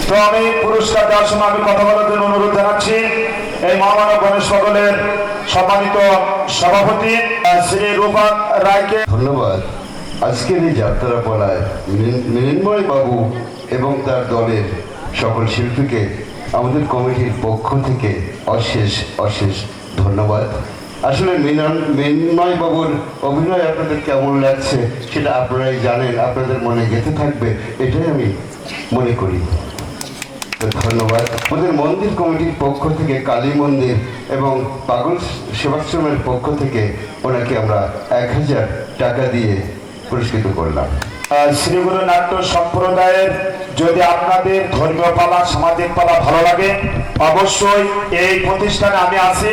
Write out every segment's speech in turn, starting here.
তো আমি পুরস্কার দেওয়ার সময় আমি কথা বলার জন্য অনুরোধ জানাচ্ছি এই মহামানব গণেশ সকলের সম্মানিত সভাপতি শ্রী রূপক রায়কে ধন্যবাদ। আজকের এই যাত্রা পালায় মৃন্ময় বাবু এবং তার দলের সকল শিল্পীকে আমাদের কমিটির পক্ষ থেকে অশেষ অশেষ ধন্যবাদ। আসলে মৃন্ময় বাবুর অভিনয় আপনাদের কেমন লাগছে সেটা আপনারাই জানেন, আপনাদের মনে গেঁথে থাকবে এটাই আমি মনে করি। তো ধন্যবাদ। আমাদের মন্দির কমিটির পক্ষ থেকে কালী মন্দির এবং পাগল সেবাশ্রমের পক্ষ থেকে ওনাকে আমরা 1000 টাকা দিয়ে পুরস্কৃত করলাম। শ্রীগুরু নাট্য সম্প্রদায়ের যদি আপনাদের ধর্মীয় পালা সামাজিক পালা ভালো লাগে অবশ্যই এই প্রতিষ্ঠানে আমি আছি।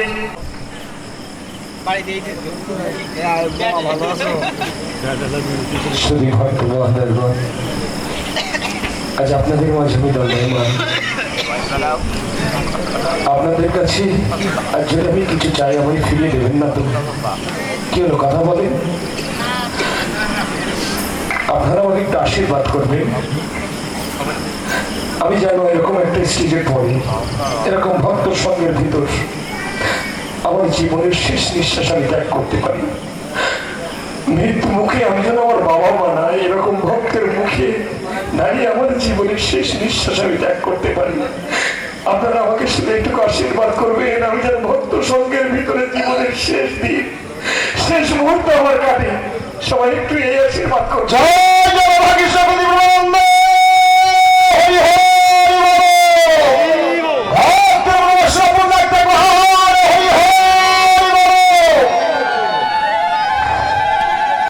আজ আপনাদের মাঝে আমি দণ্ডায়মান আপনাদের কাছে। আর যদি আমি কিছু চাই আমাকে ফিরিয়ে দেবেন না তো? কি হলো, কথা বলেন? আপনারা আমাকে একটু আশীর্বাদ করবেন। আমি জানো এরকম একটা স্টেজের পরে এরকম ভক্ত সঙ্গের ভিতর আমার জীবনের শেষ নিঃশ্বাস আমি ত্যাগ করতে পারি। মৃত্যু মুখে আমি যেন আমার বাবা মা না এরকম ভক্তের মুখে দাঁড়িয়ে আমার জীবনের শেষ নিঃশ্বাস আমি ত্যাগ করতে পারি। আপনারা আমাকে শুধু একটু আশীর্বাদ করবেন আমি যেন ভক্ত সঙ্গের ভিতরে জীবনের শেষ দিন শেষ মুহূর্ত আমার কাটে। সবাই একটু এই আশীর্বাদ করছে। জয় জগন্নাথ কৃষ্ণ